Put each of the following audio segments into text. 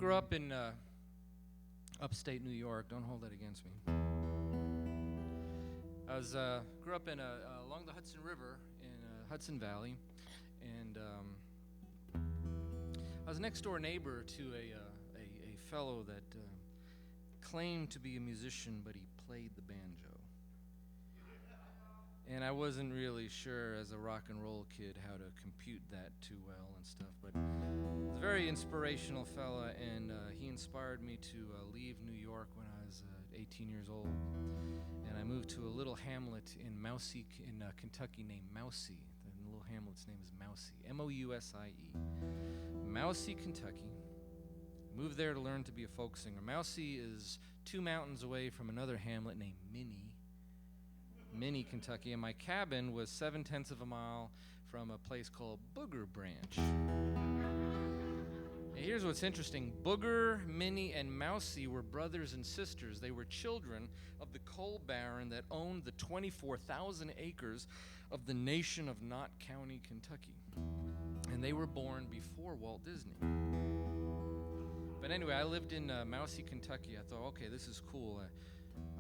Grew up in upstate New York. Don't hold that against me. Grew up in along the Hudson River in Hudson Valley, and I was a next door neighbor to a fellow that claimed to be a musician, but he played the banjo. And I wasn't really sure as a rock and roll kid how to compute that too well and stuff, but he was a very inspirational fella, and he inspired me to leave New York when I was 18 years old. And I moved to a little hamlet in Mousie, in Kentucky named Mousie. The little hamlet's name is Mousie, M-O-U-S-I-E. Mousie, Kentucky. Moved there to learn to be a folk singer. Mousie is 2 mountains away from another hamlet named Minnie, Kentucky, and my cabin was 7/10 of a mile from a place called Booger Branch. And here's what's interesting. Booger, Minnie, and Mousie were brothers and sisters. They were children of the coal baron that owned the 24,000 acres of the nation of Knott County, Kentucky. And they were born before Walt Disney. But anyway, I lived in Mousie, Kentucky. I thought, okay, this is cool.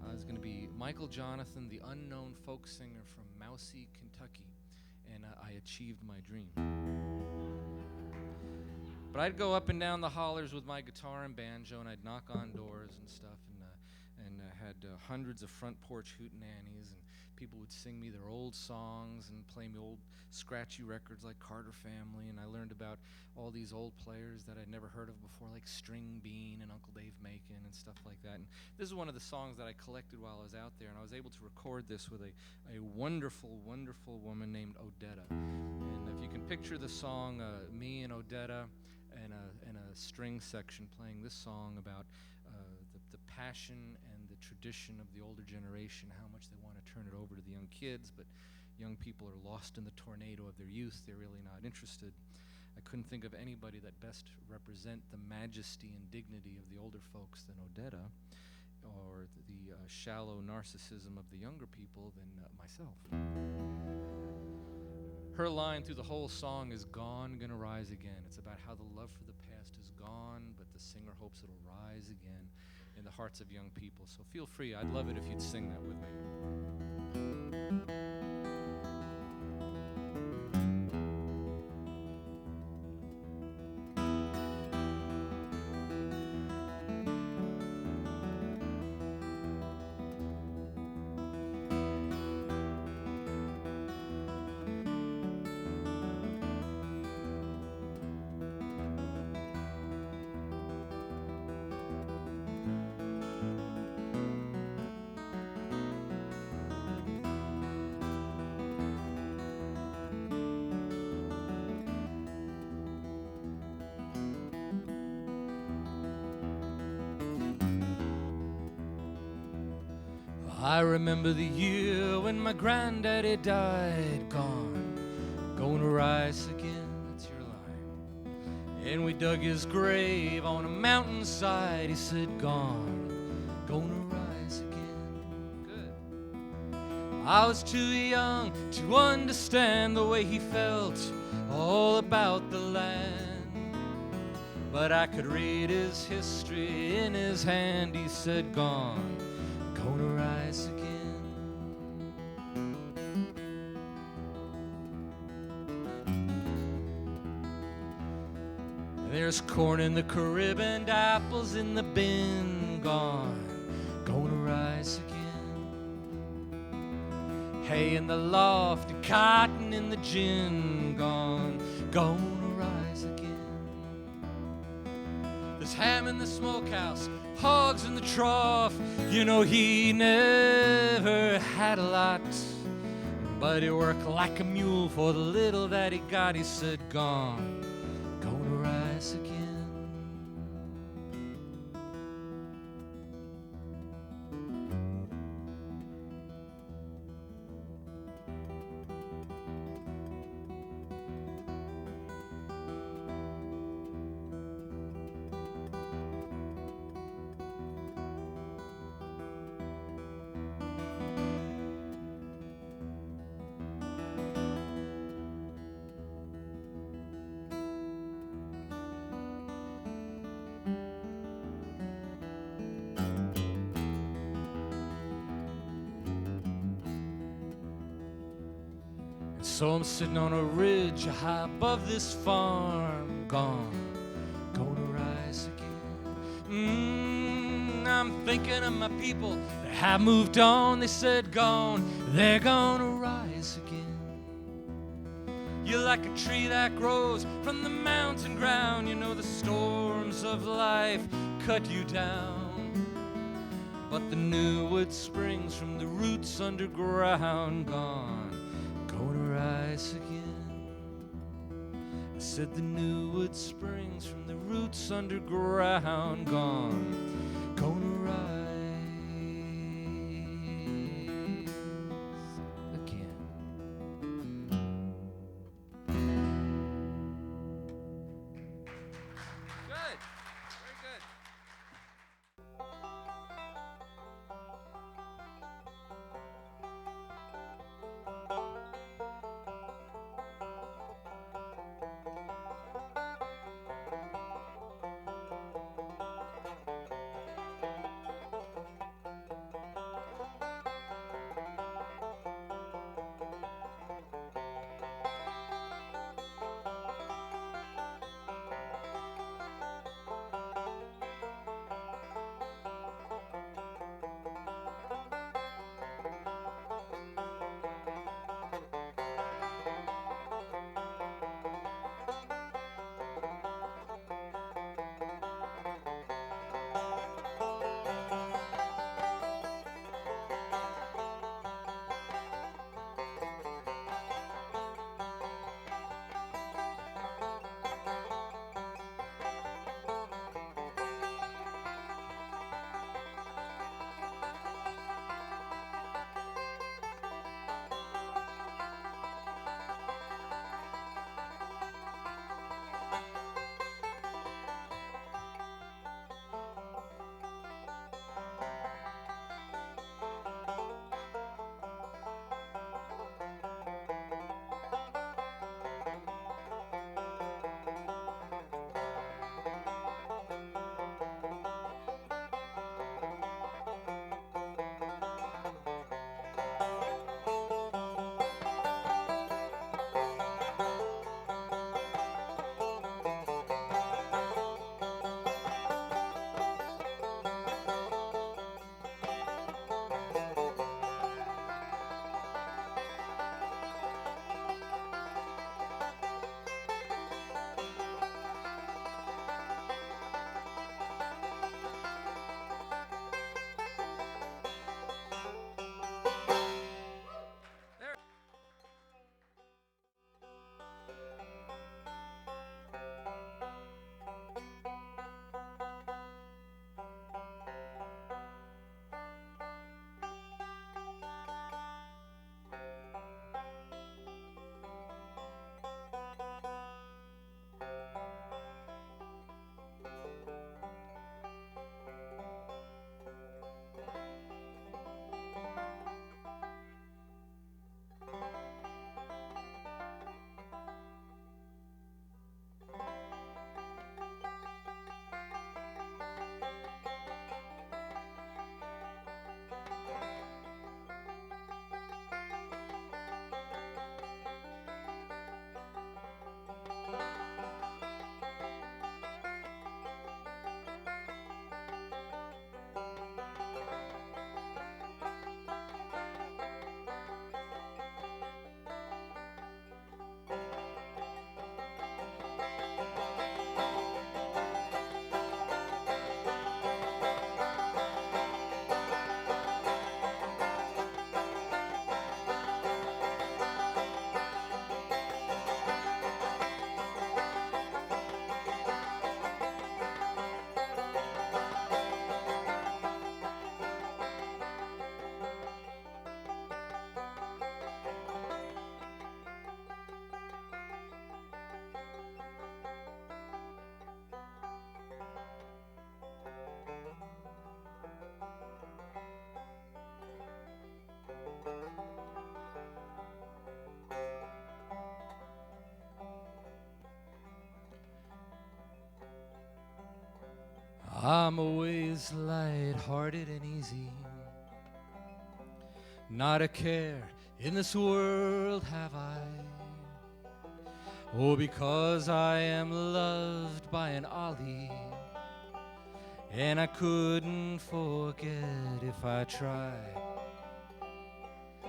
I was going to be Michael Johnathon, the unknown folk singer from Mousie, Kentucky, and I achieved my dream. But I'd go up and down the hollers with my guitar and banjo, and I'd knock on doors and stuff, and had hundreds of front porch hootenannies, and people would sing me their old songs and play me old scratchy records like Carter Family, and I learned about all these old players that I'd never heard of before, like String Bean and Uncle Dave Macon and stuff like that. And this is one of the songs that I collected while I was out there, and I was able to record this with a wonderful, wonderful woman named Odetta. And if you can picture the song, me and Odetta and a string section playing this song about the passion and the tradition of the older generation, how much they want to turn it over to the young kids, but young people are lost in the tornado of their youth. They're really not interested. I couldn't think of anybody that best represent the majesty and dignity of the older folks than Odetta, or the shallow narcissism of the younger people than myself. Her line through the whole song is "Gone, gonna rise again." It's about how the love for the past is gone, but the singer hopes it'll rise again in the hearts of young people. So feel free. I'd love it if you'd sing that with me. I remember the year when my granddaddy died. Gone, gonna rise again, that's your line. And we dug his grave on a mountainside. He said, gone, gonna rise again. Good. I was too young to understand the way he felt all about the land, but I could read his history in his hand. He said, gone, gonna rise again. There's corn in the crib and apples in the bin. Gone, gonna rise again. Hay in the loft and cotton in the gin. Gone, gonna rise again. There's ham in the smokehouse, hogs in the trough. You know, he never had a lot, but he worked like a mule for the little that he got. He said, gone, gonna rise again. So I'm sitting on a ridge high above this farm, gonna rise again. I'm thinking of my people that have moved on. They said they're gonna rise again. You're like a tree that grows from the mountain ground. You know the storms of life cut you down, but the new wood springs from the roots underground, gonna rise again. I said the new wood springs from the roots underground, gonna rise again. Good. Very good. I'm always light-hearted and easy, not a care in this world have I. Oh, because I am loved by an Ollie, and I couldn't forget if I tried.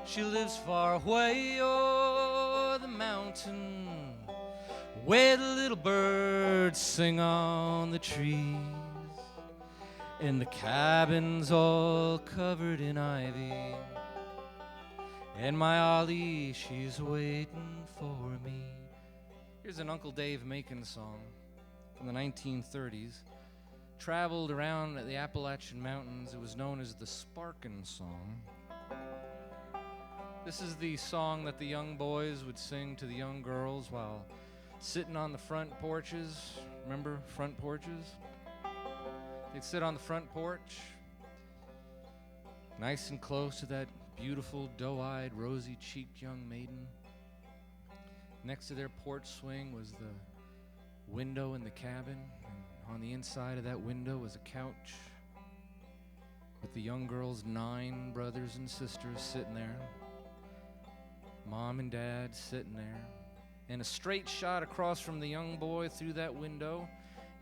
She lives far away o'er the mountain, where the little birds sing on the trees, and the cabin's all covered in ivy, and my Ollie, she's waiting for me. Here's an Uncle Dave Macon song from the 1930s. Traveled around the Appalachian Mountains. It was known as the Sparkin' Song. This is the song that the young boys would sing to the young girls while sitting on the front porches. Remember front porches? They'd sit on the front porch, nice and close to that beautiful, doe-eyed, rosy-cheeked young maiden. Next to their porch swing was the window in the cabin, and on the inside of that window was a couch with the young girl's 9 brothers and sisters sitting there, Mom and Dad sitting there, and a straight shot across from the young boy through that window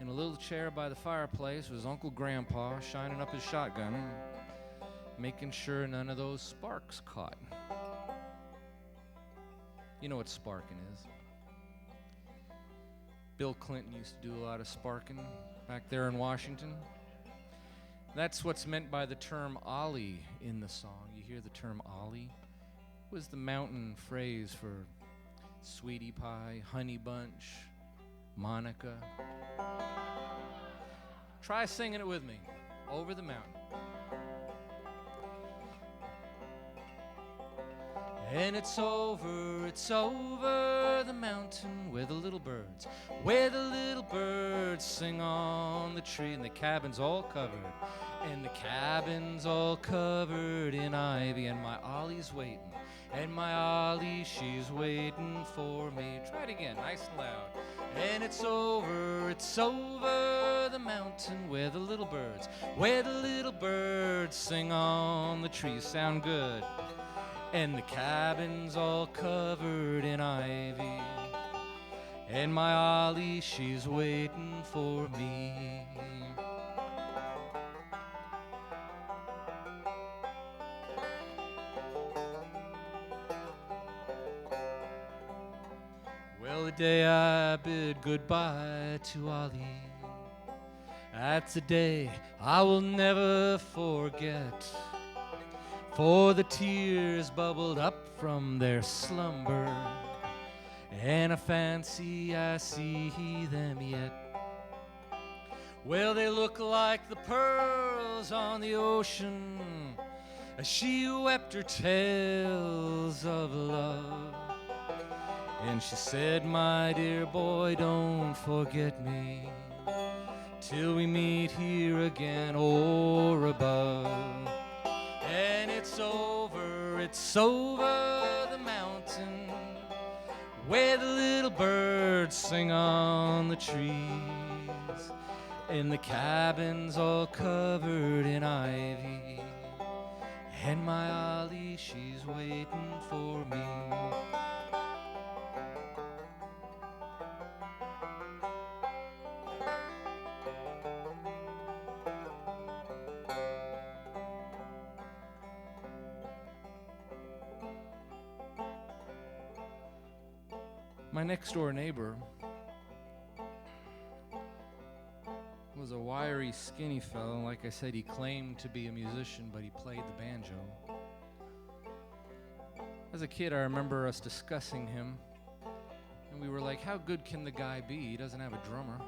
in a little chair by the fireplace was Uncle Grandpa shining up his shotgun, making sure none of those sparks caught. You know what sparking is. Bill Clinton used to do a lot of sparking back there in Washington. That's what's meant by the term Ollie in the song. You hear the term Ollie? It was the mountain phrase for sweetie pie, honey bunch, Monica. Try singing it with me. Over the mountain. And it's over the mountain where the little birds sing on the tree, and the cabin's all covered in ivy, and my Ollie's waiting, and my Ollie, she's waiting for me. Try it again, nice and loud. And it's over the mountain where the little birds sing on the tree. Sound good. And the cabin's all covered in ivy, and my Ollie, she's waiting for me. Well, the day I bid goodbye to Ollie, that's a day I will never forget. For the tears bubbled up from their slumber, and I fancy I see them yet. Well, they look like the pearls on the ocean as she wept her tales of love. And she said, my dear boy, don't forget me till we meet here again or above. And it's over the mountain where the little birds sing on the trees, and the cabin's all covered in ivy, and my Ollie, she's waiting for me. My next door neighbor was a wiry, skinny fellow. Like I said, he claimed to be a musician, but he played the banjo. As a kid, I remember us discussing him, and we were like, how good can the guy be? He doesn't have a drummer.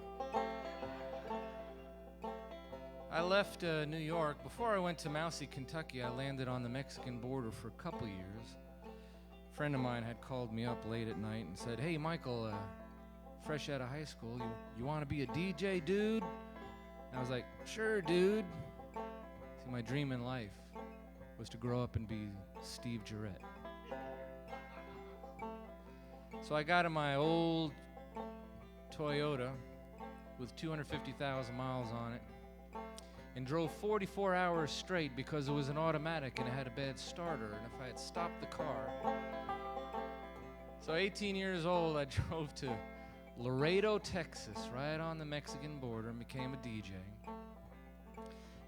I left New York. Before I went to Mousy, Kentucky, I landed on the Mexican border for a couple years. A friend of mine had called me up late at night and said, hey, Michael, fresh out of high school, you want to be a DJ, dude? And I was like, sure, dude. See, my dream in life was to grow up and be Steve Jarrett. So I got in my old Toyota with 250,000 miles on it, and drove 44 hours straight because it was an automatic and it had a bad starter, and if I had stopped the car. So 18 years old, I drove to Laredo, Texas, right on the Mexican border, and became a DJ.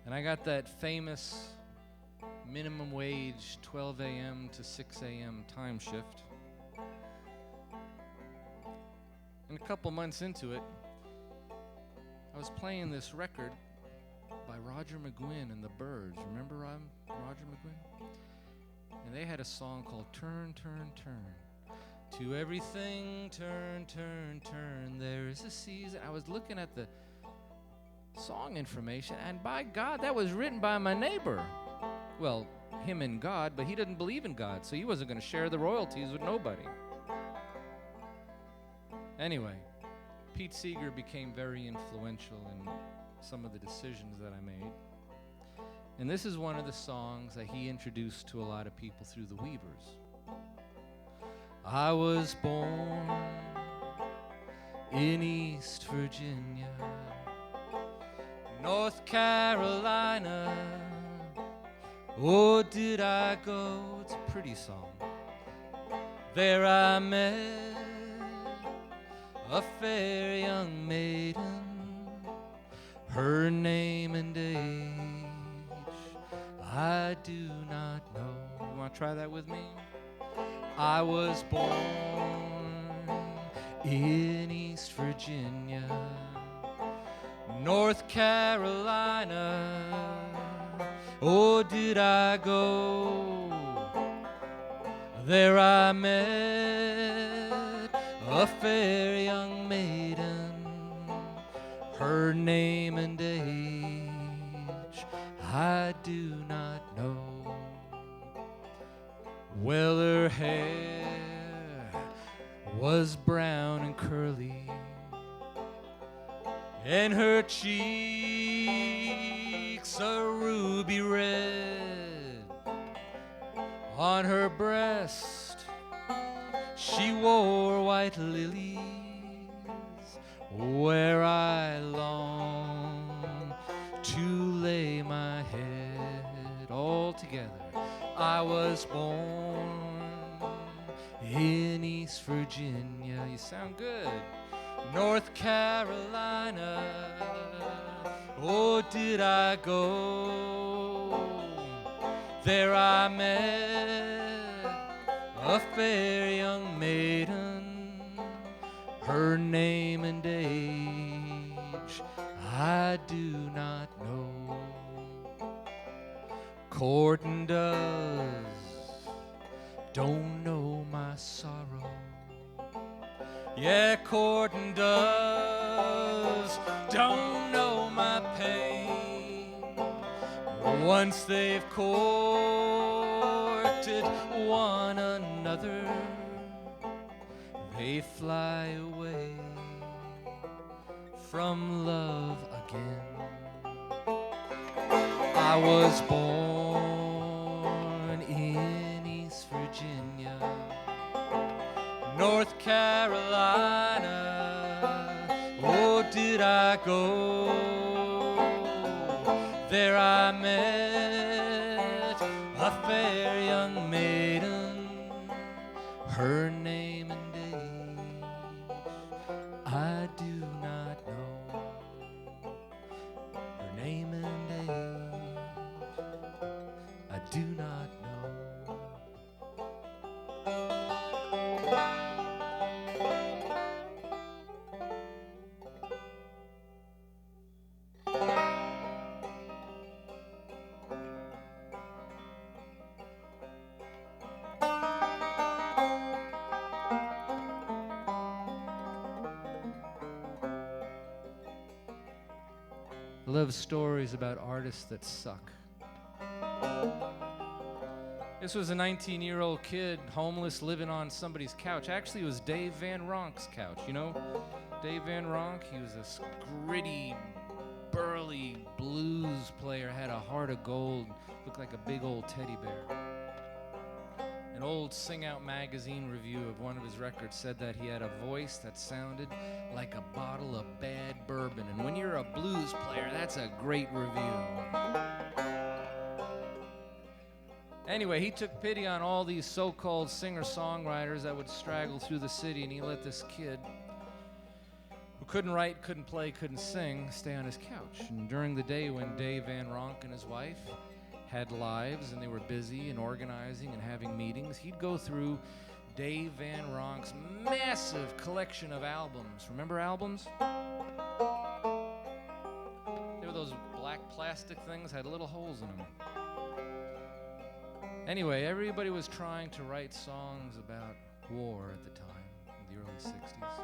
And I got that famous minimum wage 12 a.m. to 6 a.m. time shift. And a couple months into it, I was playing this record by Roger McGuinn and the Byrds. Remember Roger McGuinn? And they had a song called Turn, Turn, Turn. To everything, turn, turn, turn. There is a season. I was looking at the song information, and by God, that was written by my neighbor. Well, him and God, but he didn't believe in God, so he wasn't going to share the royalties with nobody. Anyway, Pete Seeger became very influential in some of the decisions that I made. And this is one of the songs that he introduced to a lot of people through the Weavers. I was born in East Virginia, North Carolina. Oh, did I go? It's a pretty song. There I met a fair young maiden, her name and age I do not know. You want to try that with me? I was born in East Virginia, North Carolina. Oh, did I go? There I met a fair young maiden, her name and age I do not know. Well, her hair was brown and curly, and her cheeks a ruby red. On her breast she wore white lilies, where I long to lay my head. All together, I was born in East Virginia. You sound good. North Carolina. Oh, did I go? There I met a fair young maiden, her name and age I do not know. Courting doves don't know my sorrow. Yeah, courting doves don't know my pain. Once they've courted one another, they fly away from love again. I was born in East Virginia, North Carolina. Oh, did I go? There I met a fair young maiden, her name and age I do not know. Her name and age I do not know. I love stories about artists that suck. This was a 19-year-old kid, homeless, living on somebody's couch. Actually, it was Dave Van Ronk's couch. You know Dave Van Ronk? He was this gritty, burly blues player, had a heart of gold, looked like a big old teddy bear. An old Sing Out magazine review of one of his records said that he had a voice that sounded like a bottle of bad bourbon. And when you're a blues player, that's a great review. Anyway, he took pity on all these so-called singer-songwriters that would straggle through the city, and he let this kid who couldn't write, couldn't play, couldn't sing stay on his couch. And during the day when Dave Van Ronk and his wife had lives and they were busy and organizing and having meetings, he'd go through Dave Van Ronk's massive collection of albums. Remember albums? They were those black plastic things, had little holes in them. Anyway, everybody was trying to write songs about war at the time, in the early 60s.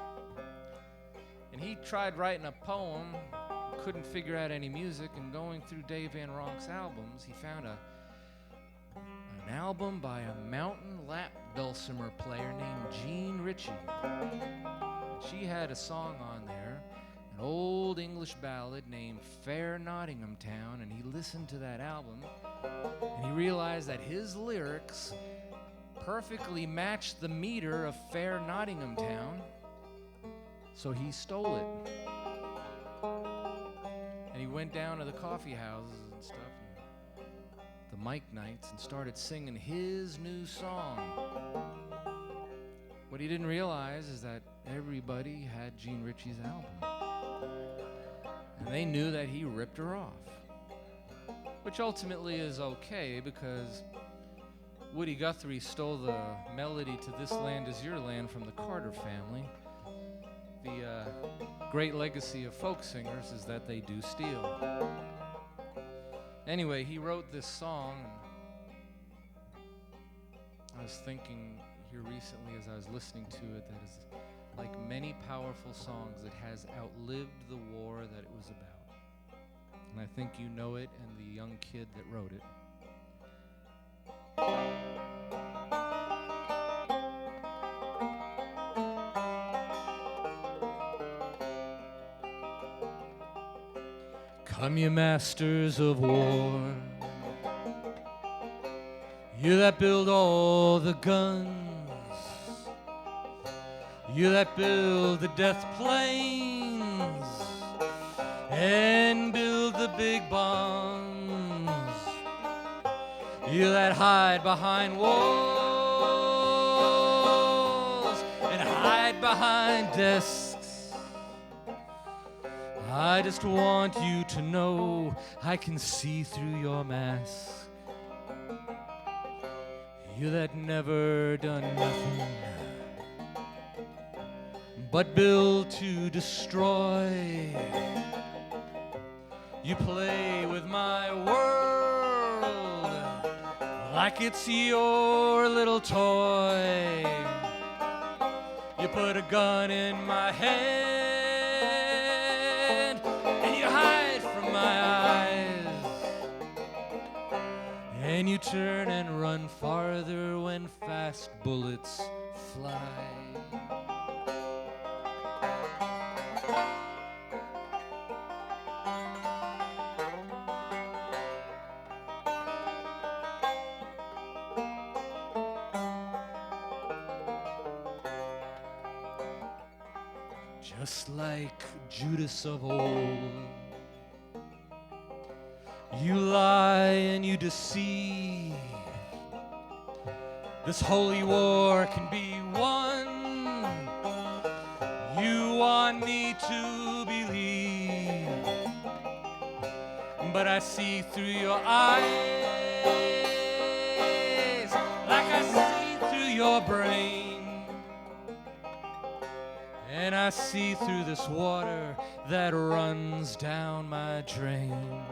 And he tried writing a poem, couldn't figure out any music, and going through Dave Van Ronk's albums, he found an album by a mountain lap dulcimer player named Jean Ritchie. She had a song on there, an old English ballad named Fair Nottingham Town, and he listened to that album, and he realized that his lyrics perfectly matched the meter of Fair Nottingham Town, so he stole it. And he went down to the coffee houses and stuff, and the mic nights, and started singing his new song. What he didn't realize is that everybody had Jean Ritchie's album, and they knew that he ripped her off, which ultimately is okay, because Woody Guthrie stole the melody to This Land Is Your Land from the Carter family. The great legacy of folk singers is that they do steal. Anyway, he wrote this song, and I was thinking here recently as I was listening to it that is like many powerful songs, it has outlived the war that it was about. And I think you know it, and the young kid that wrote it. Come, you masters of war, you that build all the guns, you that build the death planes and build the big bombs, you that hide behind walls and hide behind desks. I just want you to know I can see through your mask. You that never done nothing but build to destroy. You play with my world like it's your little toy. You put a gun in my hand, and you turn and run farther when fast bullets fly. Just like Judas of old, you lie and you deceive. This holy war can be won. You want me to believe, but I see through your eyes like I see through your brain. And I see through this water that runs down my drain.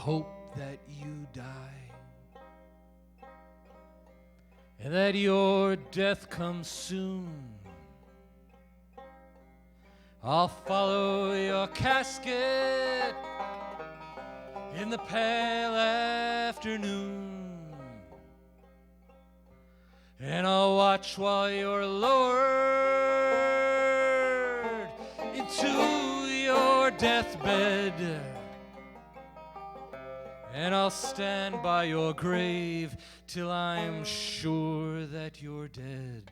Hope that you die, and that your death comes soon. I'll follow your casket in the pale afternoon, and I'll watch while you're lowered into your deathbed, and I'll stand by your grave till I'm sure that you're dead.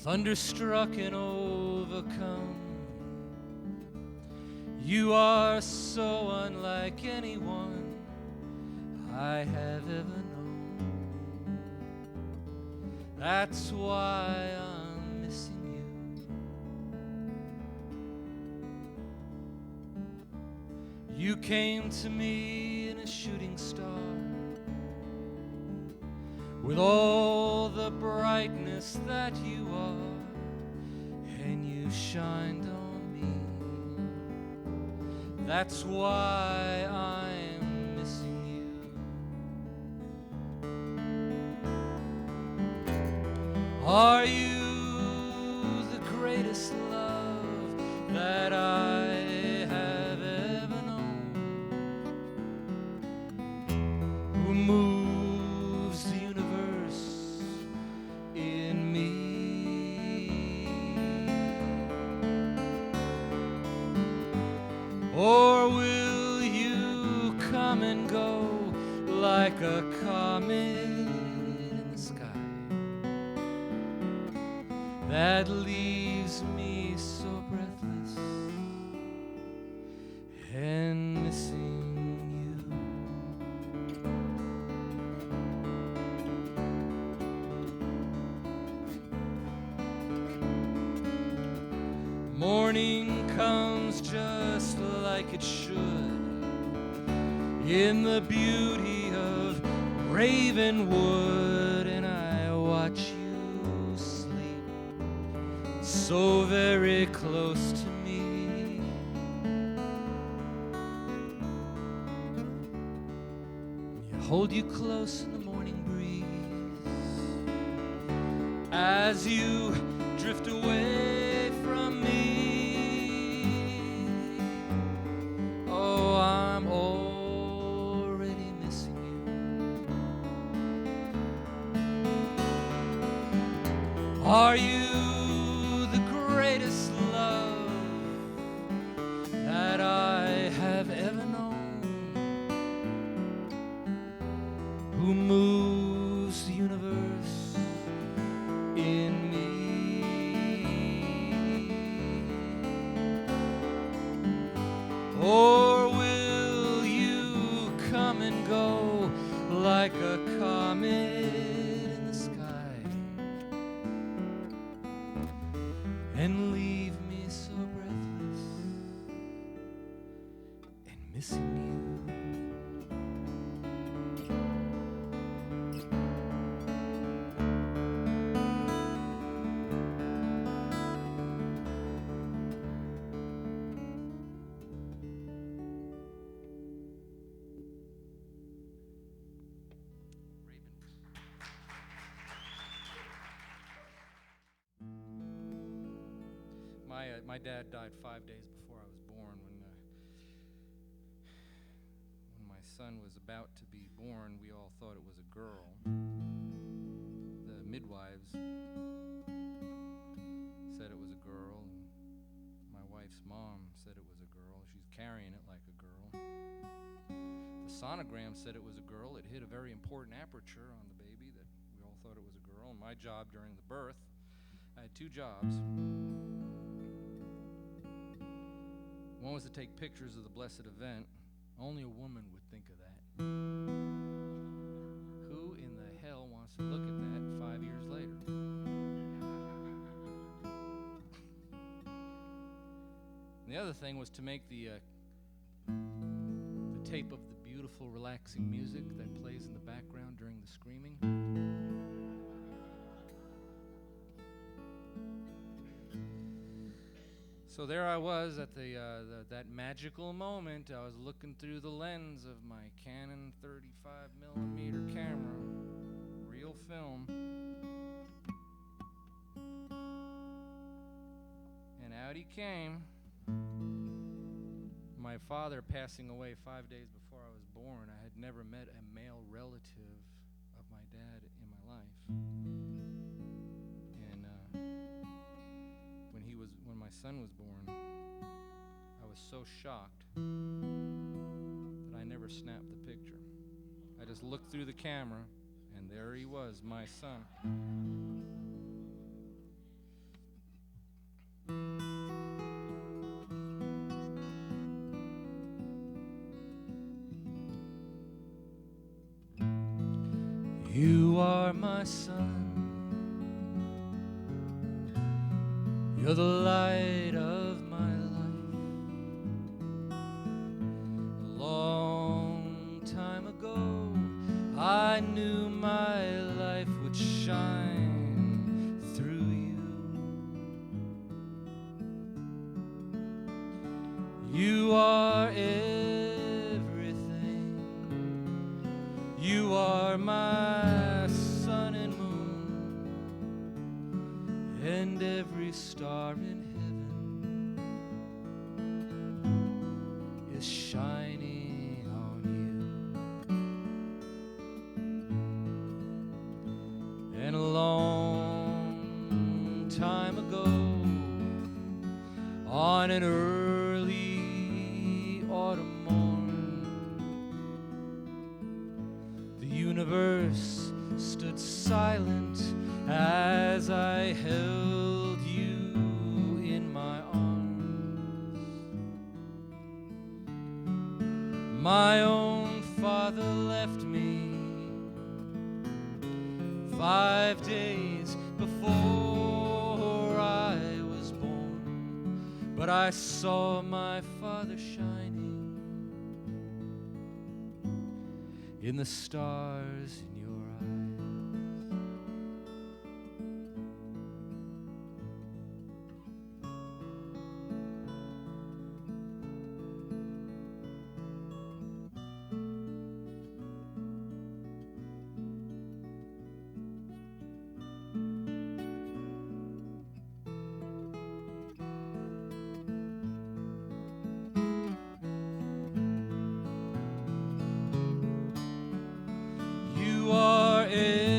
Thunderstruck and overcome, you are so unlike anyone I have ever known. That's why I'm missing you. You came to me in a shooting star, with all the brightness that you are, and you shined on me. That's why I'm missing you. Are you the greatest love that I have ever known? Who moves the universe in me? Or will you come and go like a comet in the sky that leaves me so breathless and missing you? Morning comes just like it should, in the beauty of Ravenwood, and I watch you sleep so very close to me. I hold you close in the morning breeze as you drift away from me. Oh, I'm already missing you. Are you the greatest love that I have ever known? Who moves the universe in me? Or will you come and go like a comet in the sky and leave me so breathless and missing you? My dad died 5 days before I was born. When my son was about to be born, we all thought it was a girl. The midwives said it was a girl, and my wife's mom said it was a girl. She's carrying it like a girl. The sonogram said it was a girl. It hit a very important aperture on the baby that we all thought it was a girl. And my job during the birth, I had 2 jobs. One was to take pictures of the blessed event. Only a woman would think of that. Who in the hell wants to look at that 5 years later? And the other thing was to make the tape of the beautiful, relaxing music that plays in the background during the screaming. So there I was at that magical moment. I was looking through the lens of my Canon 35mm camera, real film, and out he came. My father passing away 5 days before I was born. I had never met a male relative of my dad in my life. And when my son was born, I was so shocked that I never snapped the picture. I just looked through the camera, and there he was, my son. You are my son. You're the light of my life. A long time ago, I knew my life would shine through you. You are everything. You are my sun and moon, and every star in heaven is shining on you. And a long time ago, on an early autumn morn, the universe stood silent as I held you in my arms. My own father left me 5 days before I was born, but I saw my father shining in the stars in your eyes. You are everything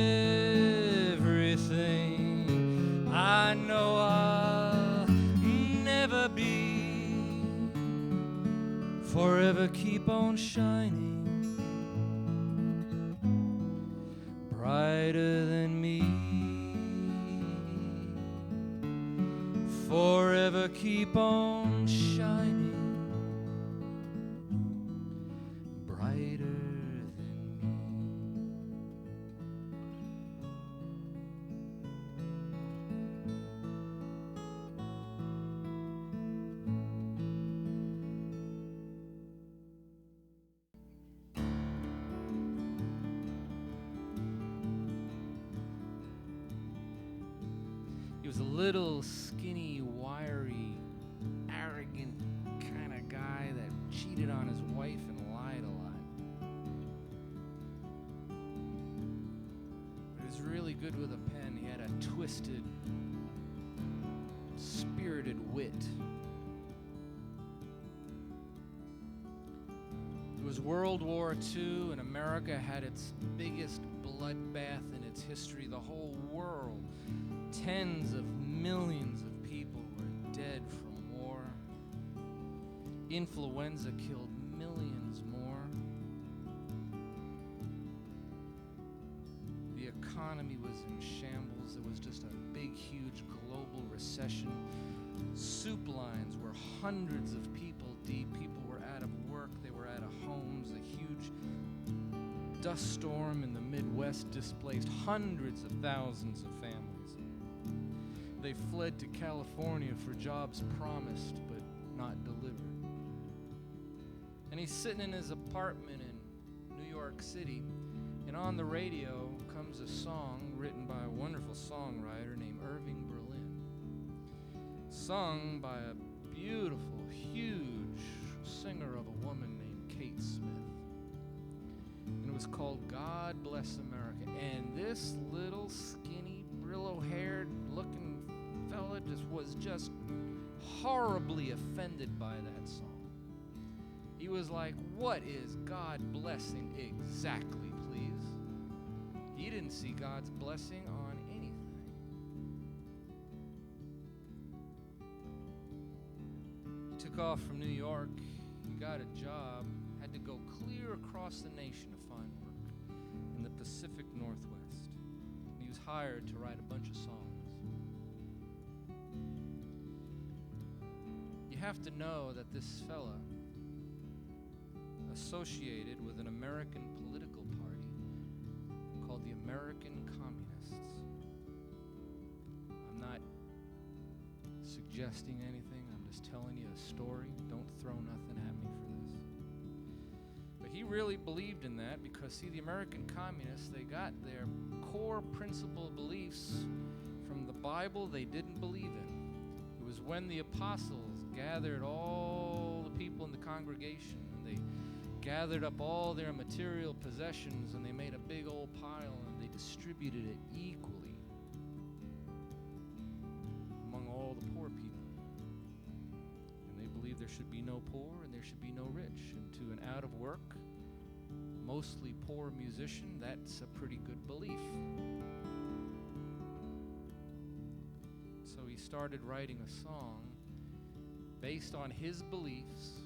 I know I'll never be. Forever keep on shining, brighter than me. Forever keep on shining, brighter than me. He was a little, skinny, wiry, arrogant kind of guy that cheated on his wife and lied a lot. But he was really good with a pen. He had a twisted, spirited wit. It was World War II, and America had its biggest bloodbath in its history. The whole world, tens of millions of people were dead from war. Influenza killed millions more. The economy was in shambles. There was just a big, huge global recession. Soup lines were hundreds of people deep. People were out of work. They were out of homes. A huge dust storm in the Midwest displaced hundreds of thousands of families. They fled to California for jobs promised but not delivered. And he's sitting in his apartment in New York City, and on the radio comes a song written by a wonderful songwriter named Irving Berlin, sung by a beautiful, huge singer of a woman named Kate Smith. And it was called God Bless America. And this little skinny, Brillo-haired looking fella was just horribly offended by that song. He was like, what is God blessing exactly, please? He didn't see God's blessing on anything. He took off from New York. He got a job, had to go clear across the nation to find work in the Pacific Northwest. And he was hired to write a bunch of songs. You have to know that this fella associated with an American political party called the American Communists. I'm not suggesting anything. I'm just telling you a story. Don't throw nothing at me for this. But he really believed in that because, see, the American Communists, they got their core principle beliefs from the Bible they didn't believe in. It was when the apostles gathered all the people in the congregation and they gathered up all their material possessions and they made a big old pile and they distributed it equally among all the poor people. And they believed there should be no poor and there should be no rich. And to an out of work, mostly poor musician, that's a pretty good belief. So he started writing a song based on his beliefs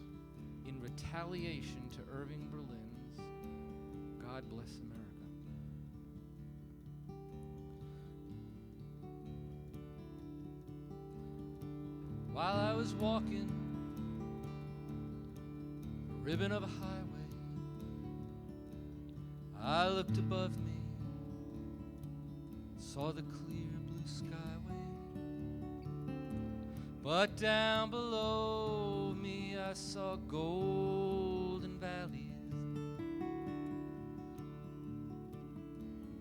in retaliation to Irving Berlin's God Bless America. While I was walking a ribbon of a highway, I looked above me, saw the clear blue skyway. But down below me I saw golden valleys.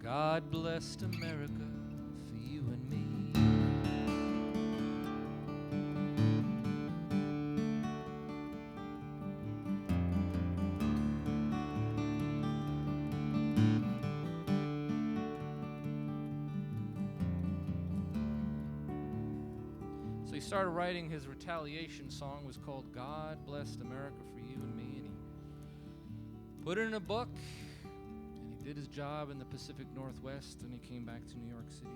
God blessed America for you and me. So he started writing his retaliation song, was called God Blessed America for You and Me, and he put it in a book, and he did his job in the Pacific Northwest, and he came back to New York City,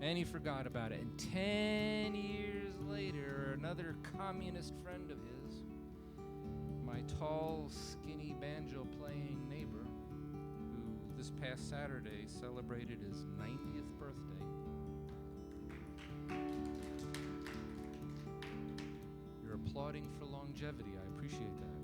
and he forgot about it. And 10 years later, another communist friend of his, my tall, skinny, banjo-playing neighbor, who this past Saturday celebrated his 90th birthday, applauding for longevity. I appreciate that.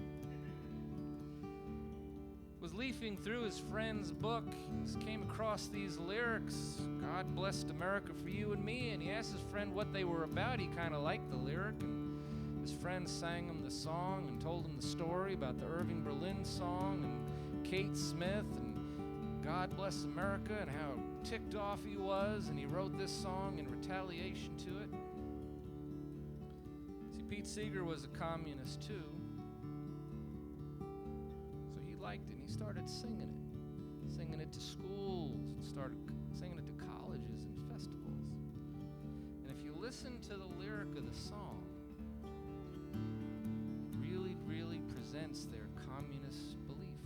Was leafing through his friend's book, and came across these lyrics, God blessed America for you and me, and he asked his friend what they were about. He kind of liked the lyric, and his friend sang him the song and told him the story about the Irving Berlin song and Kate Smith and God Bless America and how ticked off he was, and he wrote this song in retaliation to it. Pete Seeger was a communist too, so he liked it, and he started singing it to schools, and started singing it to colleges and festivals. And if you listen to the lyric of the song, it really, really presents their communist belief.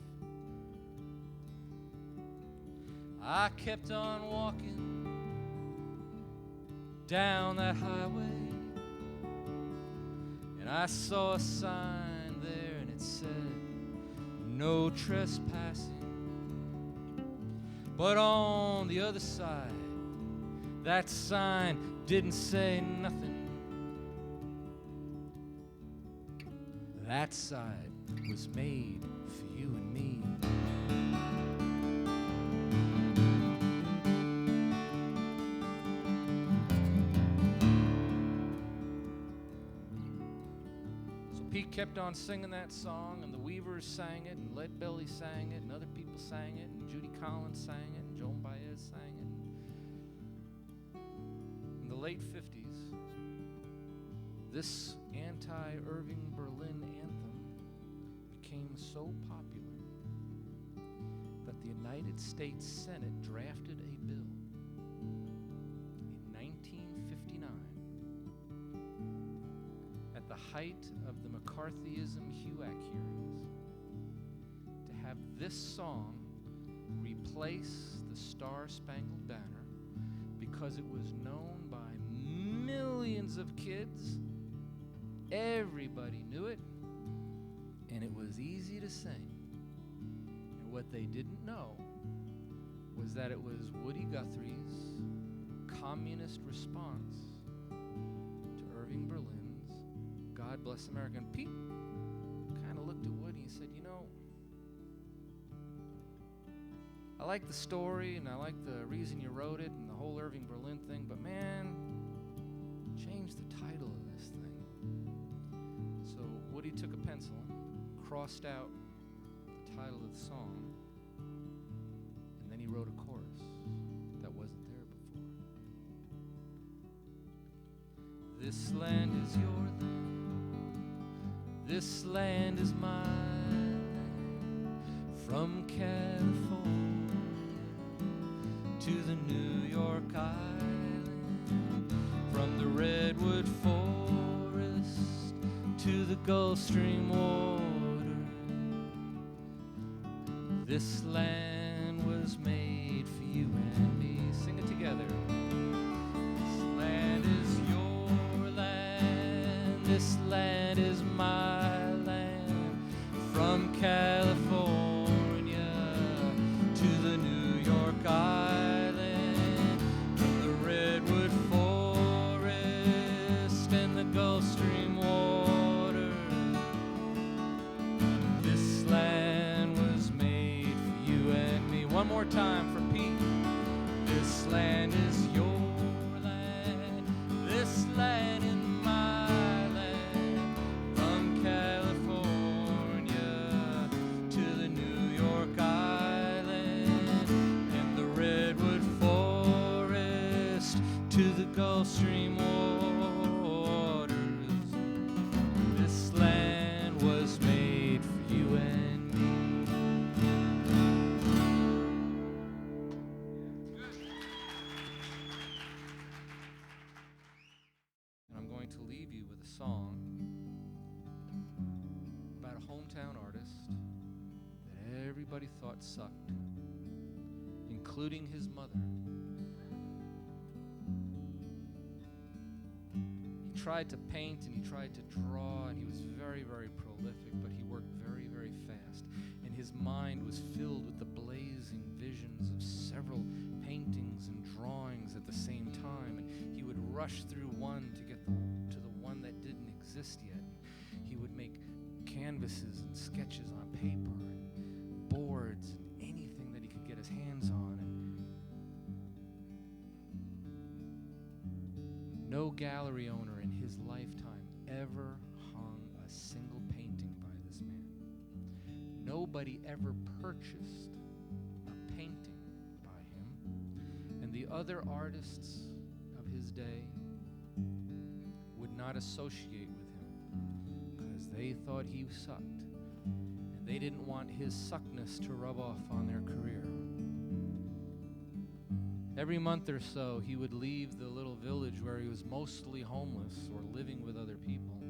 I kept on walking down that highway, and I saw a sign there, and it said, no trespassing. But on the other side, that sign didn't say nothing. That side was made for you and me. Pete kept on singing that song, and the Weavers sang it, and Lead Belly sang it, and other people sang it, and Judy Collins sang it, and Joan Baez sang it. In the late 50s, this anti-Irving Berlin anthem became so popular that the United States Senate drafted a bill in 1959 at the height of the McCarthyism HUAC hearings to have this song replace the Star-Spangled Banner because it was known by millions of kids. Everybody knew it, and it was easy to sing. And what they didn't know was that it was Woody Guthrie's communist response to Irving Berlin's God Bless America. And Pete kind of looked at Woody and said, I like the story and I like the reason you wrote it and the whole Irving Berlin thing, but man, change the title of this thing. So Woody took a pencil, crossed out the title of the song, and then he wrote a chorus that wasn't there before. This land is your land, this land is my land, from California to the New York Island, from the Redwood Forest to the Gulf Stream water. This land was made for you and me. Sing it together. This land is your land, this land is my land, from California to the New York Island. Gulf Stream water. This land was made for you and me. One more time for Pete. This land is your land, this land is my land, from California to the New York Island, and the Redwood Forest to the Gulf Stream water. Song about a hometown artist that everybody thought sucked, including his mother. He tried to paint and he tried to draw, and he was very, very prolific, but he worked very, very fast. And his mind was filled with the blazing visions of several paintings and drawings at the same time. And he would rush through one to get to the one that didn't exist yet. He would make canvases and sketches on paper and boards and anything that he could get his hands on. And no gallery owner in his lifetime ever hung a single painting by this man. Nobody ever purchased a painting by him. And the other artists of his day would not associate with him because they thought he sucked, and they didn't want his suckness to rub off on their career. Every month or so, he would leave the little village where he was mostly homeless or living with other people,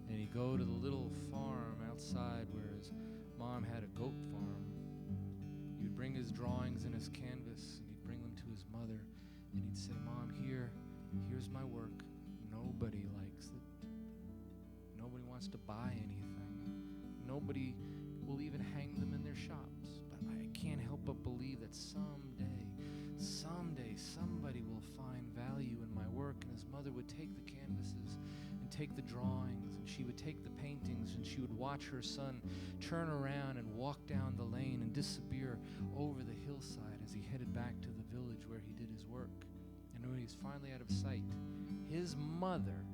and he'd go to the little farm outside where his mom had a goat farm. He would bring his drawings and his canvas, and he'd bring them to his mother, and he'd say, "Mom, here's my work. Nobody likes it. Nobody wants to buy anything. Nobody will even hang them in their shops. But I can't help but believe that someday, somebody will find value in my work." And his mother would take the canvases and take the drawings, and she would take the paintings, and she would watch her son turn around and walk down the lane and disappear over the hillside as he headed back to the village where he did his work. And when he was finally out of sight, his mother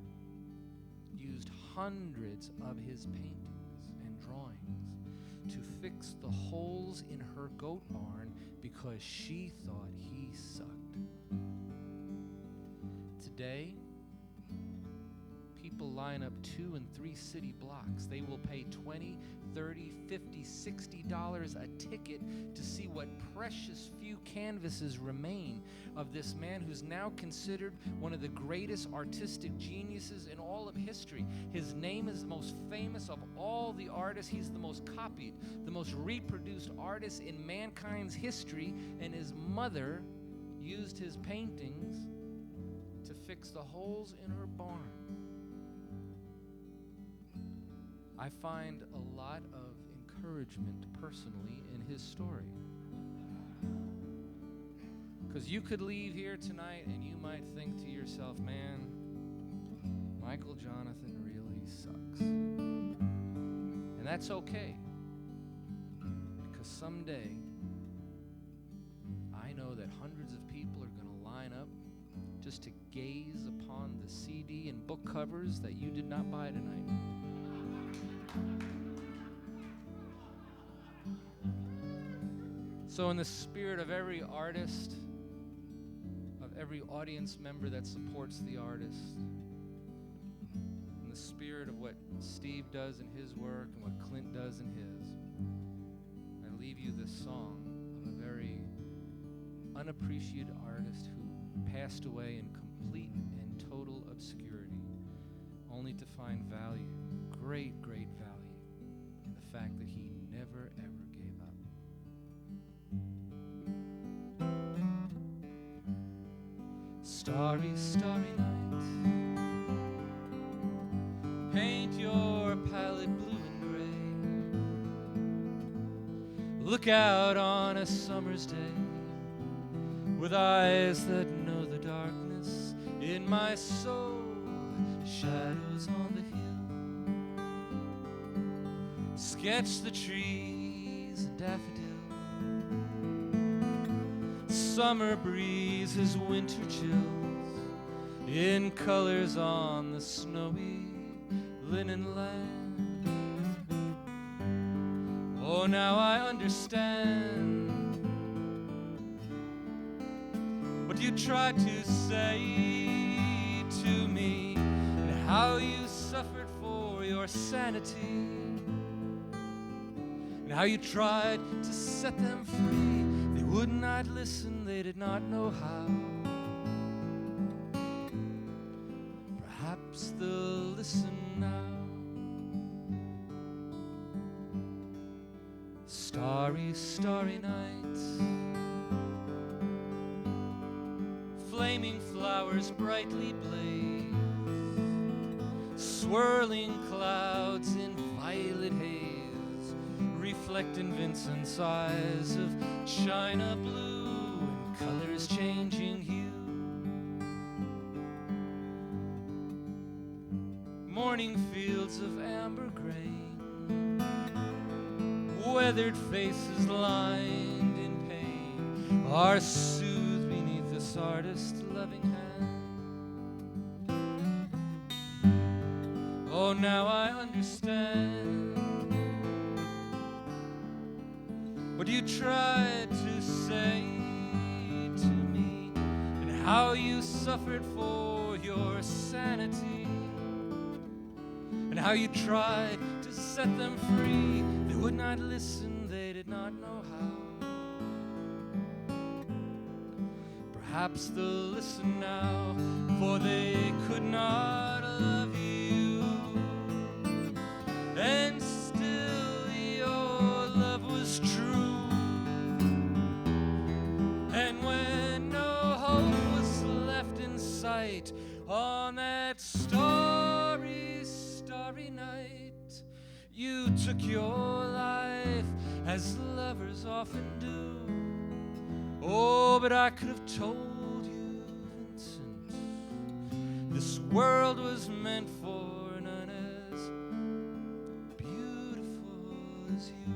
used hundreds of his paintings and drawings to fix the holes in her goat barn because she thought he sucked. Today, People line up 2 and 3 city blocks. They will pay $20, $30, $50, $60 a ticket to see what precious few canvases remain of this man who's now considered one of the greatest artistic geniuses in all of history. His name is the most famous of all the artists. He's the most copied, the most reproduced artist in mankind's history, and his mother used his paintings to fix the holes in her barn. I find a lot of encouragement personally in his story. Because you could leave here tonight and you might think to yourself, man, Michael Johnathon really sucks. And that's okay. Because someday, I know that hundreds of people are going to line up just to gaze upon the CD and book covers that you did not buy tonight. So in the spirit of every artist, of every audience member that supports the artist, in the spirit of what Steve does in his work and what Clint does in his, I leave you this song of a very unappreciated artist who passed away in complete and total obscurity, only to find value, great, great value, in the fact that he never, ever gave up. Starry, starry night, paint your palette blue and gray. Look out on a summer's day with eyes that know the darkness in my soul, shadows on the hill. Sketch the trees and daffodils, summer breezes, winter chills, in colors on the snowy linen land. Oh, now I understand what you tried to say to me, and how you suffered for your sanity, and how you tried to set them free. They would not listen, they did not know how. Perhaps they'll listen now. Starry, starry night, flaming flowers brightly blaze, swirling clouds in violet haze, reflecting Vincent's eyes of china blue, and colors changing hue. Morning fields of amber grain, weathered faces lined in pain, are soothed beneath this artist's loving hand. Oh, now I understand what you tried to say to me, and how you suffered for your sanity, and how you tried to set them free. They would not listen, they did not know how. Perhaps they'll listen now, for they could not love you, and still your love was true. And when no hope was left in sight on that starry, starry night, you took your life as lovers often do. Oh, but I could have told you, Vincent, this world was meant for none as beautiful as you.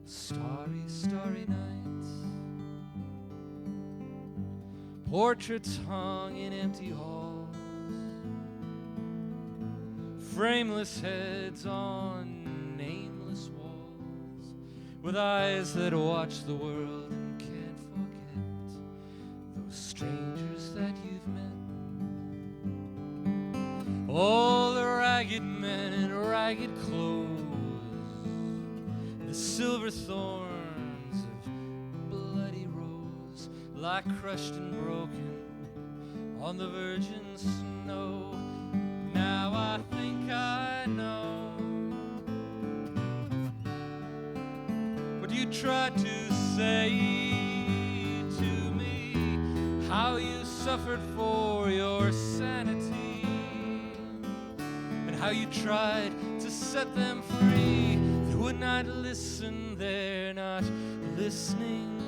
Starry, starry night, portraits hung in empty halls, frameless heads on nameless walls, with eyes that watch the world and can't forget those strangers ragged men in ragged clothes, the silver thorns of bloody rose lie crushed and broken on the virgin snow. Now I think I know what you tried to say to me, how you suffered for your sanity, and how you tried to set them free. They would not listen, they're not listening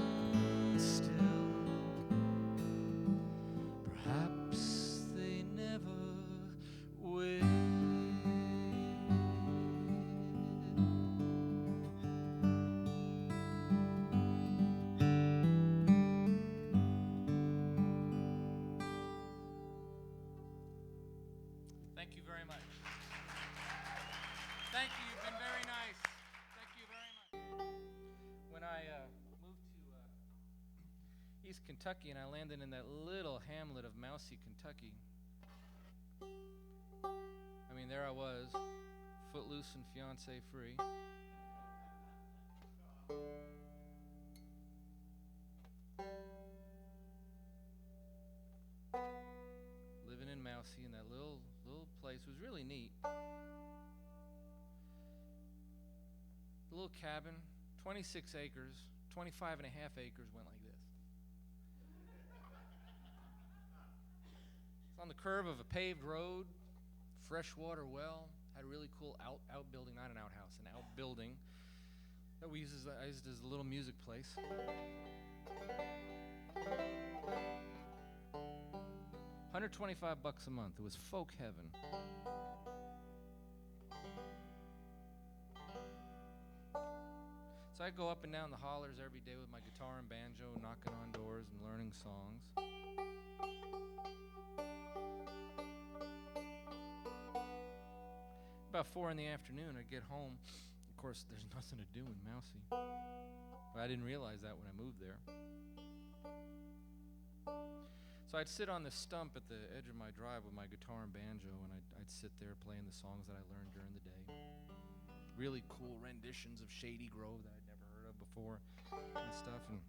still. Perhaps they never will. Thank you very much. Thank you. You've been very nice. Thank you very much. When I moved to East Kentucky and I landed in that little hamlet of Mousy, Kentucky, I mean, there I was, footloose and fiancé free. Living in Mousy in that little place. It was really neat. The little cabin, 26 acres, 25 and a half acres went like this. It's on the curve of a paved road, freshwater well, had a really cool outbuilding, not an outhouse, an outbuilding that I used as a little music place. $125 a month. It was folk heaven. So I go up and down the hollers every day with my guitar and banjo, knocking on doors and learning songs. About 4 in the afternoon, I get home. Of course, there's nothing to do in Mousy. But I didn't realize that when I moved there. So I'd sit on the stump at the edge of my drive with my guitar and banjo, and I'd sit there playing the songs that I learned during the day. Really cool renditions of Shady Grove that I'd never heard of before and stuff. And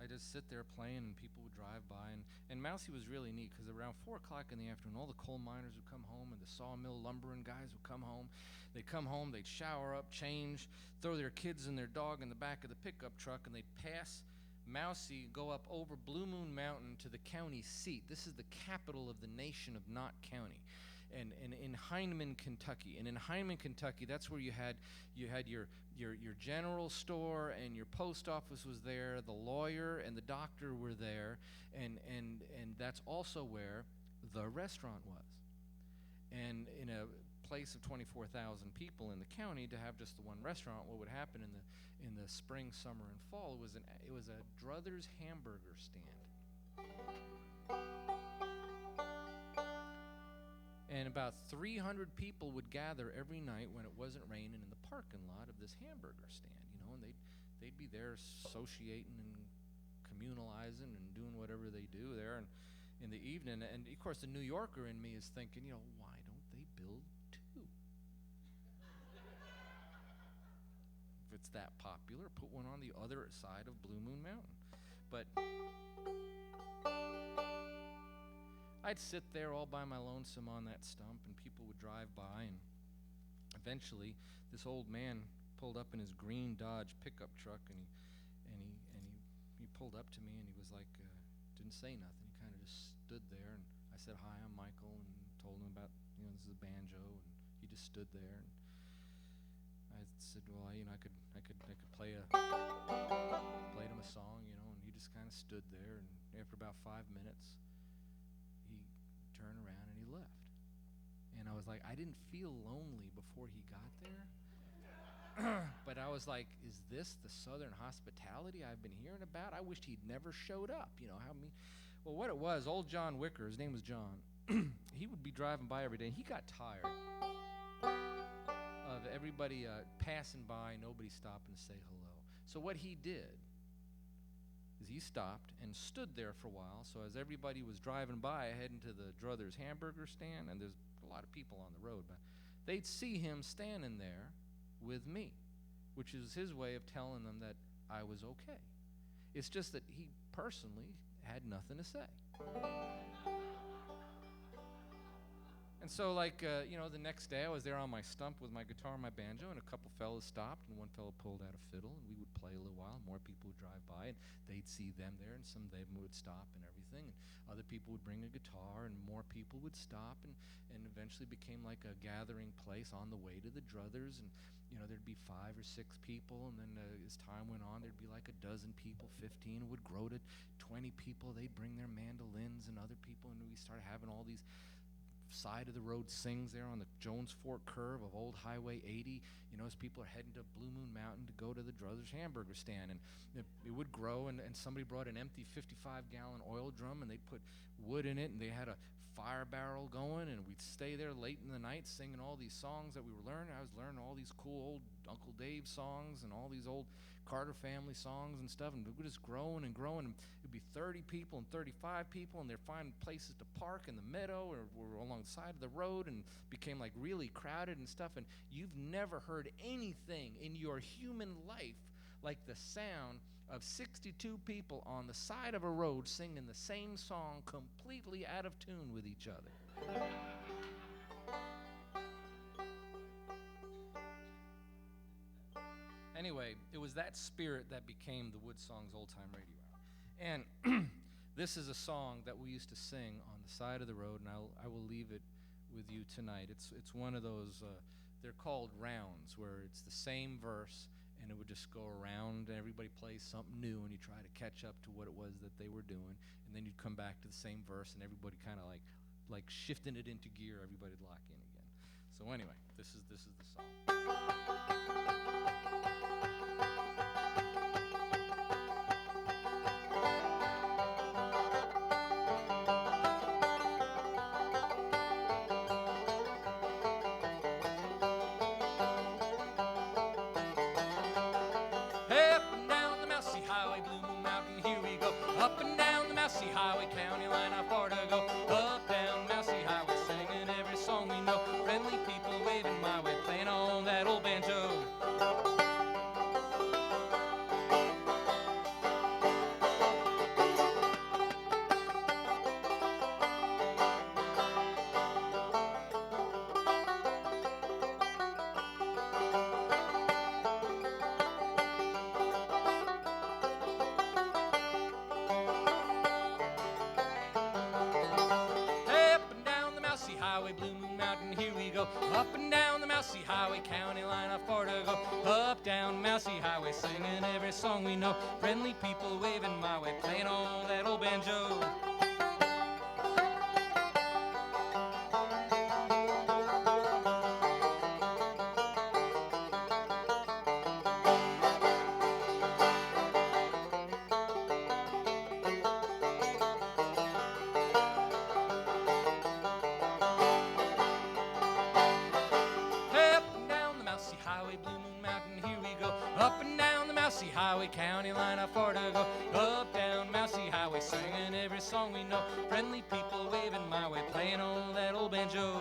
I'd just sit there playing, and people would drive by. And Mousy was really neat because around 4 o'clock in the afternoon, all the coal miners would come home, and the sawmill lumbering guys would come home. They'd come home, they'd shower up, change, throw their kids and their dog in the back of the pickup truck, and they'd pass Mousy, go up over Blue Moon Mountain to the county seat. This is the capital of the nation of Knott County, and in Heinemann, Kentucky. And in Heinemann, Kentucky, that's where you had your general store, and your post office was there. The lawyer and the doctor were there, and that's also where the restaurant was. And in a place of 24,000 people in the county, to have just the one restaurant, what would happen in the spring, summer, and fall, it was a Druthers hamburger stand. And about 300 people would gather every night when it wasn't raining in the parking lot of this hamburger stand, and they'd be there associating and communalizing and doing whatever they do there. And in the evening, and of course the New Yorker in me is thinking, why don't they build two? If it's that popular, put one on the other side of Blue Moon Mountain. But I'd sit there all by my lonesome on that stump, and people would drive by, and eventually this old man pulled up in his green Dodge pickup truck, and he pulled up to me, and he was like, didn't say nothing. He kind of just stood there, and I said, "Hi, I'm Michael," and told him about, this is a banjo, and he just stood there, and I said, "Well, I could played him a song, and he just kind of stood there, and after about 5 minutes, he turned around and he left. And I was like, I didn't feel lonely before he got there. But I was like, is this the Southern hospitality I've been hearing about? I wished he'd never showed up. Well, what it was, old John Wicker, his name was John, he would be driving by every day, and he got tired of everybody passing by, nobody stopping to say hello. So what he did is he stopped and stood there for a while. So as everybody was driving by, heading to the Druthers hamburger stand, and there's a lot of people on the road, but they'd see him standing there with me, which is his way of telling them that I was okay. It's just that he personally had nothing to say. And so, the next day I was there on my stump with my guitar and my banjo, and a couple fellas stopped, and one fellow pulled out a fiddle, and we would play a little while. More people would drive by, and they'd see them there, and some of them would stop and everything. And other people would bring a guitar, and more people would stop, and eventually became like a gathering place on the way to the druthers. And there'd be 5 or 6 people, and then as time went on, there'd be like a dozen people, 15. It would grow to 20 people. They'd bring their mandolins and other people, and we started having all these side of the road sings there on the Jones Fork curve of Old Highway 80, as people are heading to Blue Moon Mountain to go to the Druthers hamburger stand. And it would grow, and somebody brought an empty 55-gallon oil drum, and they'd put wood in it, and they had a fire barrel going, and we'd stay there late in the night singing all these songs that we were learning. I was learning all these cool old Uncle Dave songs and all these old Carter family songs and stuff, and we were just growing and growing. And it'd be 30 people and 35 people, and they're finding places to park in the meadow or along the side of the road, and became like really crowded and stuff. And you've never heard anything in your human life like the sound of 62 people on the side of a road singing the same song completely out of tune with each other. Anyway, it was that spirit that became the Wood Songs Old Time Radio Hour. And this is a song that we used to sing on the side of the road, and I will leave it with you tonight. It's one of those, they're called rounds, where it's the same verse, and it would just go around, and everybody plays something new, and you try to catch up to what it was that they were doing, and then you'd come back to the same verse, and everybody kind of like shifting it into gear, everybody'd lock in again. So anyway, this is the song. Up and down the Mousy Highway, county line, how far to go? Up, down Mousy Highway, singing every song we know. Friendly people waving my way, playing on that old banjo. Blue Moon Mountain, here we go. Up and down the Mousy Highway, county line, how far to go? Up, down Mousy Highway, singing every song we know. Friendly people waving my way, playing on that old banjo. Up and down the Mousy Highway, county line, how far to go? Up, down Mousy Highway, singing every song we know. Friendly people waving my way, playing on that old banjo.